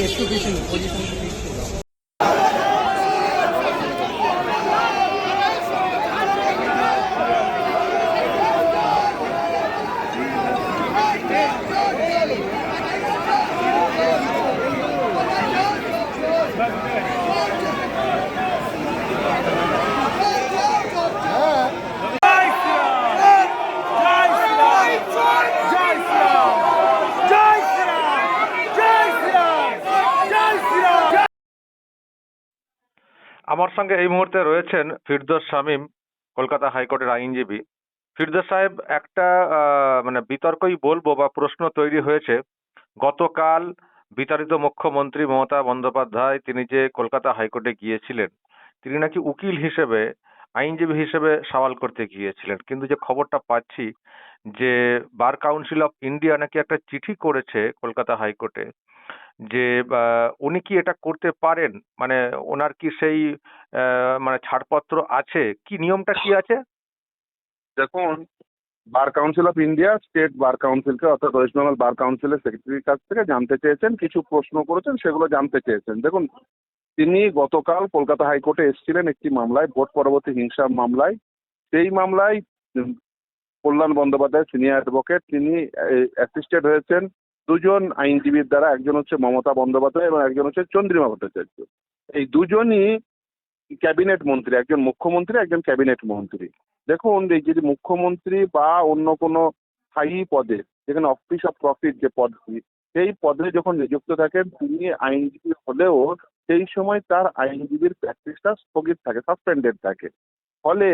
একটু পিছনে পজিশন। আমার সঙ্গে এই মুহূর্তে রয়েছেন ফিরদৌস শামীম, কলকাতা হাইকোর্টের আইনজীবী। ফিরদৌস সাহেব, একটা মানে বিতর্কই বলবো বা প্রশ্ন তৈরি হয়েছে। গতকাল বিতাড়িত মুখ্যমন্ত্রী মমতা বন্দ্যোপাধ্যায় তিনি যে কলকাতা হাইকোর্টে গিয়েছিলেন, তিনি নাকি উকিল হিসেবে, আইনজীবী হিসেবে সওয়াল করতে গিয়েছিলেন, কিন্তু যে খবরটা পাচ্ছি যে বার কাউন্সিল অফ ইন্ডিয়া নাকি একটা চিঠি করেছে কলকাতা হাইকোর্টে যে উনি কি এটা করতে পারেন, মানে ওনার কি সেই মানে ছাড়পত্র আছে, কি নিয়মটা কি আছে? দেখুন, Bar Council of India State Bar কাউন্সিলকে অর্থাৎ ওয়েস্ট বেঙ্গল বার কাউন্সিলের সেক্রেটারির কাছ থেকে জানতে চেয়েছেন, কিছু প্রশ্ন করেছেন, সেগুলো জানতে চেয়েছেন। দেখুন, তিনি গতকাল কলকাতা হাইকোর্টে এসেছিলেন একটি মামলায়, ভোট পরবর্তী হিংসা মামলায়। সেই মামলায় কল্যাণ বন্দ্যোপাধ্যায় সিনিয়র অ্যাডভোকেট, তিনি অ্যাসিস্টেড হয়েছেন দুজন আইনজীবীর দ্বারা। একজন হচ্ছে মমতা বন্দ্যোপাধ্যায় এবং একজন হচ্ছে চন্দ্রিমা ভট্টাচার্য। এই দুজনই ক্যাবিনেট মন্ত্রী, একজন মুখ্যমন্ত্রী, একজন ক্যাবিনেট মন্ত্রী। দেখুন, এই যদি মুখ্যমন্ত্রী বা অন্য কোনো স্থায়ী পদে, যেখানে অফিস অফ প্রফিট যে পদটি, সেই পদে যখন নিযুক্ত থাকেন, তিনি আইনজীবী হলেও সেই সময় তার আইনজীবীর প্র্যাকটিসটা স্থগিত থাকে, সাসপেন্ডেড থাকে। ফলে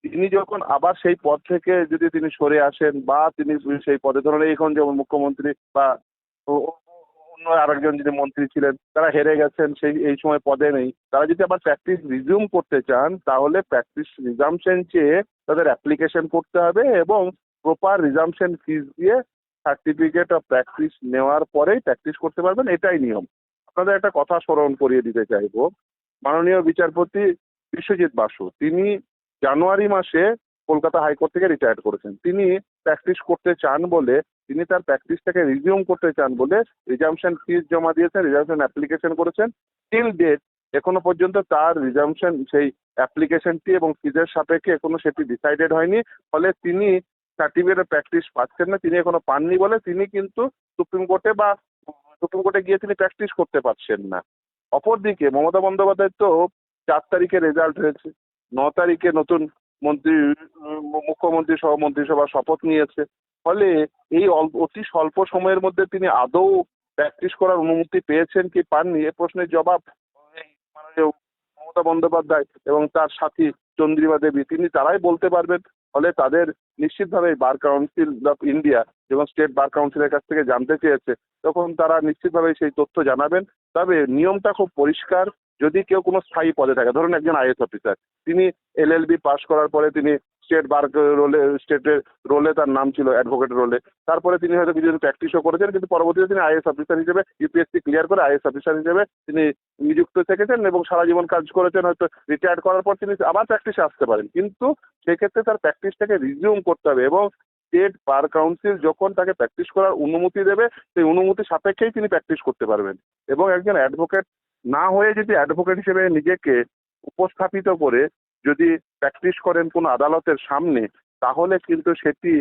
তিনি যখন আবার সেই পদ থেকে যদি তিনি সরে আসেন বা তিনি সেই পদে, ধরুন এখন যেমন মুখ্যমন্ত্রী বা অন্য আরেকজন যিনি মন্ত্রী ছিলেন তারা হেরে গেছেন, এই সময় পদে নেই, তারা যদি আবার প্র্যাকটিস রিজিউম করতে চান, তাহলে প্র্যাকটিস রিজামশন চেয়ে তাদের অ্যাপ্লিকেশন করতে হবে এবং প্রপার রিজামশন ফিস দিয়ে সার্টিফিকেট অফ প্র্যাকটিস নেওয়ার পরেই প্র্যাকটিস করতে পারবেন। এটাই নিয়ম। আপনাদের একটা কথা স্মরণ করিয়ে দিতে চাইবো, মাননীয় বিচারপতি বিশ্বজিৎ বাসু, তিনি জানুয়ারি মাসে কলকাতা হাইকোর্ট থেকে রিটায়ার্ড করেছেন। তিনি প্র্যাকটিস করতে চান বলে, তিনি তার প্র্যাকটিসটাকে রিজিউম করতে চান বলে রিজামশন ফিস জমা দিয়েছেন, রিজামশন অ্যাপ্লিকেশন করেছেন। টিল ডেট এখনো পর্যন্ত তার রিজামশন সেই অ্যাপ্লিকেশনটি এবং ফিজের সাপেক্ষে এখনো সেটি ডিসাইডেড হয়নি। ফলে তিনি সার্টিফিকেট অফ প্র্যাকটিস পাচ্ছেন না, তিনি এখনো পাননি বলে তিনি কিন্তু সুপ্রিম কোর্টে গিয়ে তিনি প্র্যাকটিস করতে পারছেন না। অপরদিকে মমতা বন্দ্যোপাধ্যায় তো 4 তারিখে রেজাল্ট হয়েছে, 9 তারিখে নতুন মন্ত্রী মুখ্যমন্ত্রী সহ মন্ত্রিসভা শপথ নিয়েছে। ফলে এই অতি স্বল্প সময়ের মধ্যে তিনি আদৌ প্র্যাকটিস করার অনুমতি পেয়েছেন কি পাননি, এ প্রশ্নের জবাব এই মাননীয় মমতা বন্দ্যোপাধ্যায় এবং তার সাথী চন্দ্রিমা দেবী, তারাই বলতে পারবেন। ফলে তাদের নিশ্চিতভাবে বার কাউন্সিল অফ ইন্ডিয়া এবং স্টেট বার কাউন্সিলের কাছ থেকে জানতে চেয়েছে, তখন তারা নিশ্চিতভাবে সেই তথ্য জানাবেন। তবে নিয়মটা খুব পরিষ্কার। যদি কেউ কোনো স্থায়ী পদে থাকে, ধরুন একজন আইএস অফিসার, তিনি এলএলবি পাস করার পরে তিনি স্টেটের রোলে তার নাম ছিল অ্যাডভোকেট রোলে, তারপরে তিনি হয়তো কিছুদিন প্র্যাকটিসও করেছেন, কিন্তু পরবর্তীতে তিনি আইএস অফিসার হিসেবে ইউপিএসসি ক্লিয়ার করে আইএস অফিসার হিসেবে তিনি নিযুক্ত থেকেছেন এবং সারা জীবন কাজ করেছেন। হয়তো রিটায়ার্ড করার পর তিনি আবার প্র্যাকটিসে আসতে পারেন, কিন্তু সেক্ষেত্রে তার প্র্যাকটিসটাকে রিজিউম করতে হবে এবং স্টেট বার কাউন্সিল যখন তাকে প্র্যাকটিস করার অনুমতি দেবে, সেই অনুমতি সাপেক্ষেই তিনি প্র্যাকটিস করতে পারবেন। এবং একজন অ্যাডভোকেট না হয়ে যদি অ্যাডভোকেট হিসেবে নিজেকে উপস্থাপিত করে যদি প্র্যাকটিস করেন কোনো আদালতের সামনে, তাহলে কিন্তু সেটি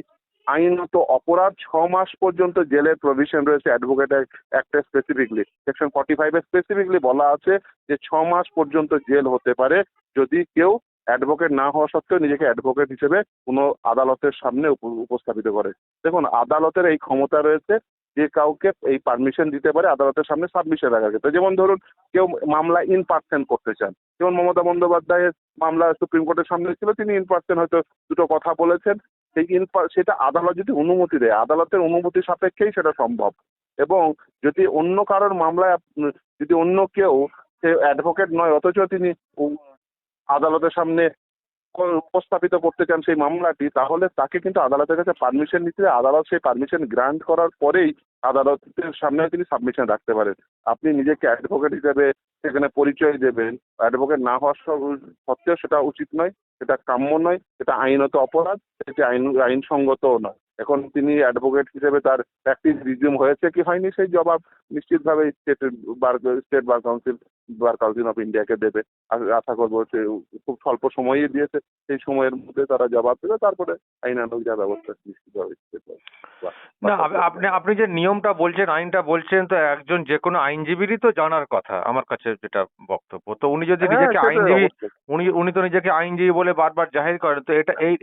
আইনত অপরাধ। 6 মাস পর্যন্ত জেলের প্রভিশন রয়েছে অ্যাডভোকেট অ্যাক্টে স্পেসিফিকলি, সেকশন 45-এ স্পেসিফিকলি বলা আছে যে 6 মাস পর্যন্ত জেল হতে পারে যদি কেউ অ্যাডভোকেট না হওয়া সত্ত্বেও নিজেকে অ্যাডভোকেট হিসেবে কোনো আদালতের সামনে উপস্থাপিত করে। দেখুন, আদালতের এই ক্ষমতা রয়েছে যে কাউকে এই পারমিশন দিতে পারে আদালতের সামনে সাবমিশন রাখার ক্ষেত্রে। যেমন ধরুন, কেউ মামলা ইন পার্সন করতে চান, যেমন মমতা বন্দ্যোপাধ্যায়ের মামলা সুপ্রিম কোর্টের সামনে ছিল, তিনি ইন পার্সন হয়তো দুটো কথা বলেছেন, সেটা আদালত যদি অনুমতি দেয়, আদালতের অনুমতি সাপেক্ষেই সেটা সম্ভব। এবং যদি অন্য কারোর মামলায় যদি অন্য কেউ, সে অ্যাডভোকেট নয় অথচ তিনি আদালতের সামনে উপস্থাপিত করতে চান সেই মামলাটি, তাহলে তাকে কিন্তু আদালতের কাছে পারমিশন নিতে, আদালত সেই পারমিশন গ্রান্ট করার পরেই আদালতের সামনে তিনি সাবমিশন রাখতে পারেন। আপনি নিজেকে অ্যাডভোকেট হিসেবে সেখানে পরিচয় দেবেন, অ্যাডভোকেট না হওয়ার সত্ত্বেও সেটা উচিত নয়, সেটা কাম্য নয়, সেটা আইনত অপরাধ, সেটা আইনসঙ্গতও নয়। এখন তিনি অ্যাডভোকেট হিসেবে তার প্র্যাকটিস রিজিউম হয়েছে কি হয়নি সেই জবাব নিশ্চিতভাবে স্টেট বার কাউন্সিল অফ ইন্ডিয়াকে দেবে। আশা করবো সে খুব স্বল্প সময়ই দিয়েছে, সেই সময়ের মধ্যে তারা জবাব দেবে, তারপরে আইনানুগ যা ব্যবস্থা নিশ্চিতভাবে না আপনি আপনি যে নিয়মটা বলছেন, আইনটা বলছেন, তো একজন যে কোনো আইনজীবীরই তো জানার কথা আমার কাছে যেটা বক্তব্য। তো উনি যদি নিজেকে আইনজীবী, উনি তো নিজেকে আইনজীবী বলে বারবার জাহির করেন, তো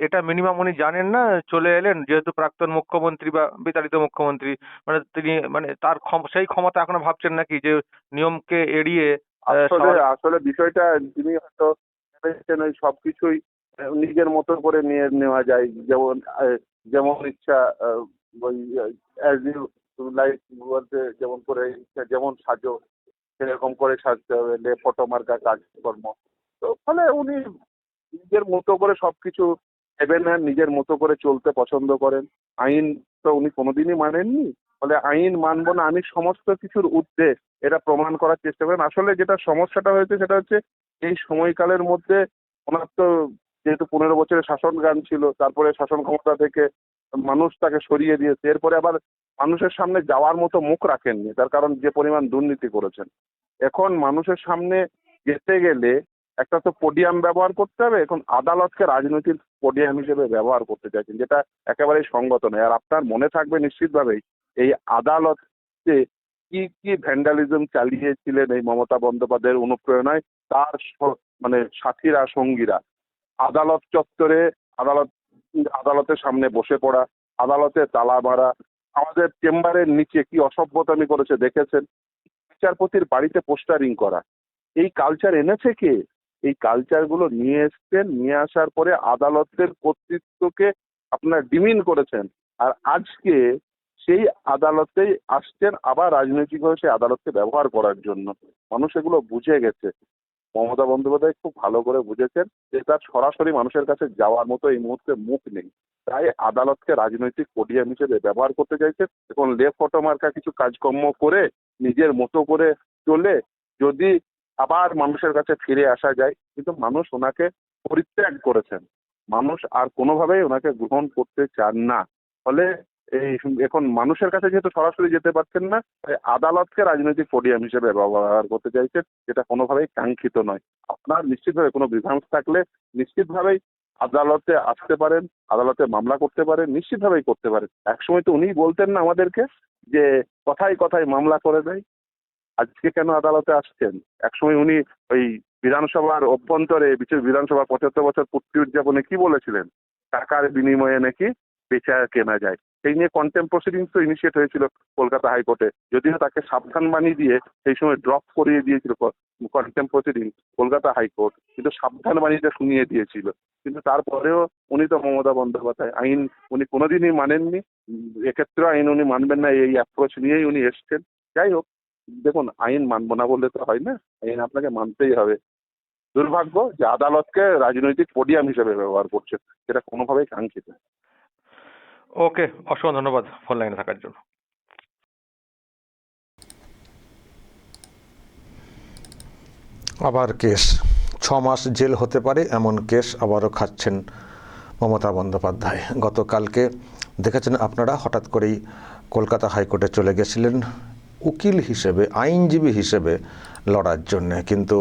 এটা মিনিমাম উনি জানেন না? চলে এলেন যেহেতু প্রাক্তন মুখ্যমন্ত্রী বা বিতাড়িত মুখ্যমন্ত্রী, মানে তিনি মানে তার সেই ক্ষমতা এখনো ভাবছেন নাকি যে নিয়মকে এড়িয়ে? আসলে বিষয়টা তিনি হয়তো ভেবেছেন ওই সবকিছুই নিজের মতো করে নিয়ে নেওয়া যায়, যেমন ইচ্ছা, ওই অ্যাজ ইউ লাইক বলতে যেমন করে ইচ্ছা যেমন সাজো সেরকম করে সাজতে হবে, ফটো মার্কা কাজকর্ম। তো ফলে উনি নিজের মতো করে সবকিছু ভেবে নেন, নিজের মতো করে চলতে পছন্দ করেন। আইন তো উনি কোনোদিনই মানেননি, ফলে আইন মানবো না আমি সমস্ত কিছুর ঊর্ধ্বে এটা প্রমাণ করার চেষ্টা করেন। আসলে যেটা সমস্যাটা হয়েছে সেটা হচ্ছে এই সময়কালের মধ্যে ওনার তো যেহেতু 15 বছরের শাসনকাল ছিল, তারপরে শাসন ক্ষমতা থেকে মানুষ তাকে সরিয়ে দিয়েছে, এরপরে আবার মানুষের সামনে যাওয়ার মতো মুখ রাখেননি, তার কারণ যে পরিমাণ দুর্নীতি করেছেন। এখন মানুষের সামনে যেতে গেলে একটা তো পোডিয়াম ব্যবহার করতে হবে, এখন আদালতকে রাজনৈতিক পোডিয়াম হিসেবে ব্যবহার করতে চাইছেন, যেটা একেবারেই সঙ্গত নয়। আর আপনার মনে থাকবে নিশ্চিতভাবেই এই আদালতে কি কি ভ্যান্ডালিজম চালিয়েছিলেন এই মমতা বন্দ্যোপাধ্যায়ের অনুপ্রেরণায় তার মানে সাথীরা সঙ্গীরা। আদালত চত্বরে আদালতের সামনে বসে পড়া, আদালতে তালা মারা, আমাদের চেম্বারের নিচে কি অসভ্যতামি করেছে দেখেছেন, বিচারপতির বাড়িতে পোস্টারিং করা। এই কালচার এনেছে কে? এই কালচারগুলো নিয়ে এসছেন, নিয়ে আসার পরে আদালতের কর্তৃত্বকে আপনার ডিমিন করেছেন। আর আজকে সেই আদালতেই আসছেন আবার রাজনৈতিকভাবে সেই আদালতকে ব্যবহার করার জন্য। মানুষ এগুলো বুঝে গেছে। মমতা বন্দ্যোপাধ্যায় খুব ভালো করে বুঝেছেন যে তার সরাসরি মানুষের কাছে যাওয়ার মতো এই মুহূর্তে মুখ নেই, তাই আদালতকে রাজনৈতিক পোডিয়াম হিসেবে ব্যবহার করতে চাইছে। এখন ফটো মার্কা কিছু কাজকর্ম করে নিজের মতো করে চলে যদি আবার মানুষের কাছে ফিরে আসা যায়, কিন্তু মানুষ ওনাকে পরিত্যাগ করেছেন, মানুষ আর কোনোভাবেই ওনাকে গ্রহণ করতে চান না। ফলে এই এখন মানুষের কাছে যেহেতু সরাসরি যেতে পারছেন না, তাই আদালতকে রাজনৈতিক পোডিয়াম হিসেবে ব্যবহার করতে চাইছেন, যেটা কোনোভাবেই কাঙ্ক্ষিত নয়। আপনার নিশ্চিতভাবে কোনো বিভ্রান্তি থাকলে নিশ্চিতভাবেই আদালতে আসতে পারেন, আদালতে মামলা করতে পারেন, নিশ্চিতভাবেই করতে পারেন। একসময় তো উনি বলতেন না আমাদেরকে যে কথায় কথায় মামলা করে দেয়, আজকে কেন আদালতে আসছেন? একসময় উনি ওই বিধানসভার অভ্যন্তরে বিধানসভার 75 বছর পূর্তি উদযাপনে কি বলেছিলেন? টাকার বিনিময়ে নাকি বেচা কেনা যায়। সেই নিয়ে কন্টেম্প প্রসিডিংস তো ইনিশিয়েট হয়েছিল কলকাতা হাইকোর্টে, যদিও তাকে সাবধান বানিয়ে দিয়ে সেই সময় ড্রপ করিয়ে দিয়েছিল কন্টেম্প প্রসিডিংস কলকাতা হাইকোর্ট, কিন্তু সাবধান বাণীটা শুনিয়ে দিয়েছিল। কিন্তু তারপরেও উনি তো মমতা বন্দ্যোপাধ্যায় আইন উনি কোনোদিনই মানেননি, এক্ষেত্রে আইন উনি মানবেন না এই অ্যাপ্রোচ নিয়েই উনি এসছেন। যাই হোক, দেখুন আইন মানবো না বললে তো হয় না, আইন আপনাকে মানতেই হবে। দুর্ভাগ্য যে আদালতকে রাজনৈতিক পোডিয়াম হিসেবে ব্যবহার করছে, যেটা কোনোভাবেই কাঙ্ক্ষিত। ওকে, অসংখ্য ধন্যবাদ ফোন লাইনে থাকার জন্য। আবার কেস 6 মাস জেল হতে পারে এমন কেস আবারও খাচ্ছেন মমতা বন্দ্যোপাধ্যায়। গতকালকে দেখেছেন আপনারা, হঠাৎ করেই কলকাতা হাইকোর্টে চলে গেছিলেন উকিল হিসেবে, আইনজীবী হিসেবে লড়ার জন্যে, কিন্তু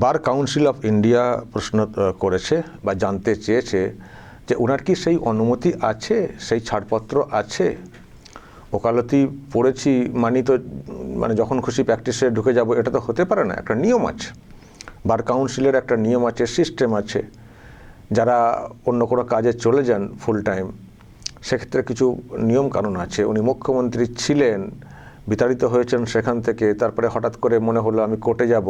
বার কাউন্সিল অফ ইন্ডিয়া প্রশ্ন করেছে বা জানতে চেয়েছে যে ওনার কি সেই অনুমতি আছে, সেই ছাড়পত্র আছে। ওকালতি পড়েছি মানে যখন খুশি প্র্যাকটিসে ঢুকে যাব, এটা তো হতে পারে না। একটা নিয়ম আছে, বার কাউন্সিলের একটা নিয়ম আছে, সিস্টেম আছে। যারা অন্য কোনো কাজে চলে যান ফুল টাইম, সেক্ষেত্রে কিছু নিয়ম কানুন আছে। উনি মুখ্যমন্ত্রী ছিলেন, বিতাড়িত হয়েছেন সেখান থেকে, তারপরে হঠাৎ করে মনে হলো আমি কোর্টে যাব,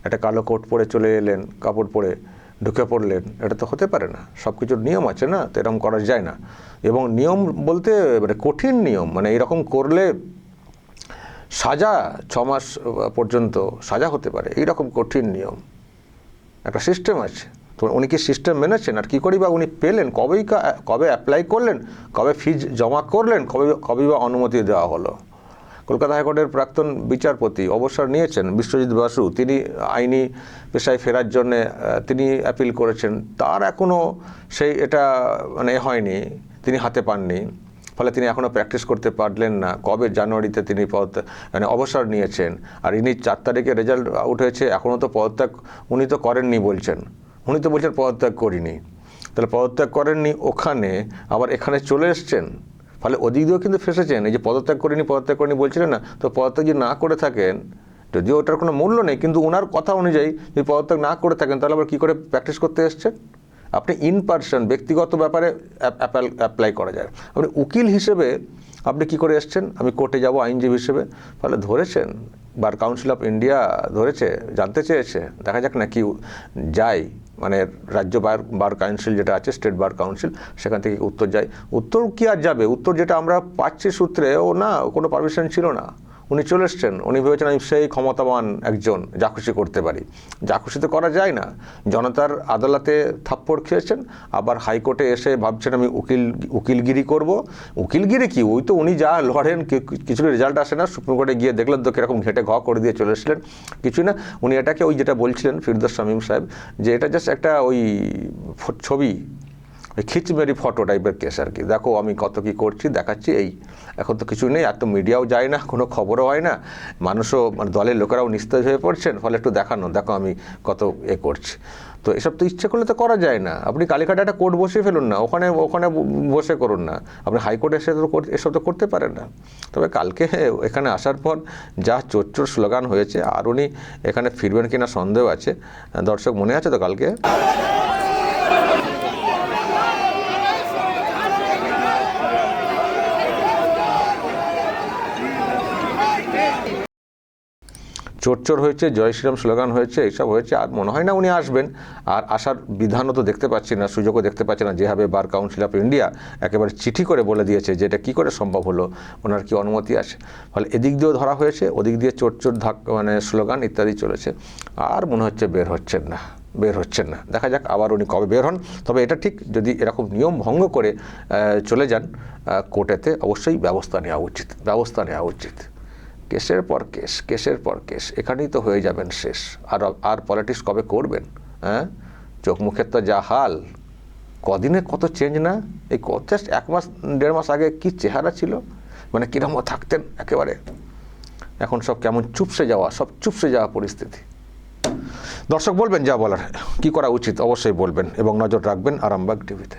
একটা কালো কোট পরে চলে এলেন, কাপড় পরে ঢুকে পড়লেন। এটা তো হতে পারে না, সব কিছুর নিয়ম আছে না, তো এরকম করা যায় না। এবং নিয়ম বলতে মানে কঠিন নিয়ম, মানে এরকম করলে সাজা 6 মাস পর্যন্ত সাজা হতে পারে, এইরকম কঠিন নিয়ম। একটা সিস্টেম আছে, তো উনি কি সিস্টেম মেনেছেন? আর কী করেই বা উনি পেলেন? কবে অ্যাপ্লাই করলেন, কবে ফিজ জমা করলেন, কবে বা অনুমতি দেওয়া হলো? কলকাতা হাইকোর্টের প্রাক্তন বিচারপতি অবসর নিয়েছেন বিশ্বজিৎ বাসু, তিনি আইনি পেশায় ফেরার জন্যে তিনি অ্যাপিল করেছেন, তার এখনও এটা মানে হয়নি, তিনি হাতে পাননি, ফলে তিনি এখনও প্র্যাকটিস করতে পারলেন না। কবে জানুয়ারিতে তিনি মানে অবসর নিয়েছেন, আর ইনি 4 তারিখে রেজাল্ট আউট হয়েছে, এখনও তো পদত্যাগ উনি তো করেননি বলছেন, উনি তো বলছেন পদত্যাগ করিনি। তাহলে পদত্যাগ করেননি, ওখানে আবার এখানে চলে এসছেন, ফলে ওদিক দিয়েও কিন্তু ফেসেছেন। এই যে পদত্যাগ করিনি বলছিলেন না, তো পদত্যাগ যদি না করে থাকেন, যদিও ওটার কোনো মূল্য নেই, কিন্তু ওনার কথা অনুযায়ী যদি পদত্যাগ না করে থাকেন, তাহলে আবার কী করে প্র্যাকটিস করতে এসছেন? আপনি ইন পার্সন ব্যক্তিগত ব্যাপারে অ্যাপ্লাই করা যায়। আপনি উকিল হিসেবে আপনি কি করে এসছেন? আমি কোর্টে যাব আইনজীবী হিসেবে, ফলে ধরেছেন, বার কাউন্সিল অফ ইন্ডিয়া ধরেছে, জানতে চেয়েছে, দেখা যাক না কি যায়, মানে রাজ্য বার কাউন্সিল যেটা আছে, স্টেট বার কাউন্সিল, সেখান থেকে উত্তর যায়। উত্তর কি আর যাবে? উত্তর যেটা আমরা পাচ্ছি সূত্রে, কোনো পারমিশন ছিল না, উনি চলে এসছেন, উনি ভেবেছেন আমি সেই ক্ষমতাবান একজন, যা খুশি করতে পারি। যা খুশি তো করা যায় না। জনতার আদালতে থাপ্পড় খেয়েছেন, আবার হাইকোর্টে এসে ভাবছেন আমি উকিলগিরি করব। উকিলগিরি কি, ওই তো উনি যা লড়েন, কিছু রেজাল্ট আসে না, সুপ্রিম কোর্টে গিয়ে দেখলেন তো কীরকম ঘেটে করে দিয়ে চলে এসেছিলেন, কিছুই না। উনি এটাকে ওই যেটা বলছিলেন ফিরদৌস শামীম সাহেব, যে এটা জাস্ট একটা ওই ছবি, খিচমেরি ফটো টাইপের কেস আর কি। দেখো আমি কত কি করছি, দেখাচ্ছি, এই এখন তো কিছু নেই, এত মিডিয়াও যায় না, কোনো খবরও হয় না, মানুষও মানে দলের লোকেরাও নিস্তেজ হয়ে পড়ছেন, ফলে একটু দেখো আমি কত করছি। তো এসব তো ইচ্ছে করলে তো করা যায় না। আপনি কালীঘাটে একটা কোর্ট বসিয়ে ফেলুন না, ওখানে বসে করুন না, আপনি হাইকোর্টে এসে তো এসব তো করতে পারেন না। তবে কালকে এখানে আসার পর যা চোর স্লোগান হয়েছে, আর উনি এখানে ফিরবেন কিনা সন্দেহ আছে। দর্শক মনে আছে তো কালকে চোর হয়েছে, জয় শ্রীরাম স্লোগান হয়েছে, এইসব হয়েছে, আর মনে হয় না উনি আসবেন। আর আসার বিধানও তো দেখতে পাচ্ছি না, সুযোগও দেখতে পাচ্ছি না, যেভাবে বার কাউন্সিল অফ ইন্ডিয়া একেবারে চিঠি করে বলে দিয়েছে যে এটা কী করে সম্ভব হলো, ওনার কি অনুমতি আছে। ফলে এদিক দিয়েও ধরা হয়েছে, ওদিক দিয়ে চোর মানে স্লোগান ইত্যাদি চলেছে, আর মনে হচ্ছে বের হচ্ছেন না। দেখা যাক আবার উনি কবে বের হন। তবে এটা ঠিক, যদি এরকম নিয়ম ভঙ্গ করে চলে যান কোর্টেতে, অবশ্যই ব্যবস্থা নেওয়া উচিত। কেসের পর কেস, এখানেই তো হয়ে যাবেন শেষ। আর পলিটিক্স কবে করবেন? হ্যাঁ, চোখ মুখের তো যা হাল, কদিনে কত চেঞ্জ না। এই জাস্ট 1-1.5 মাস আগে কি চেহারা ছিল, মানে কিরকম থাকতেন একেবারে, এখন সব কেমন চুপসে যাওয়া পরিস্থিতি। দর্শক বলবেন যা বলার, কি করা উচিত অবশ্যই বলবেন, এবং নজর রাখবেন আরামবাগ টিভিতে।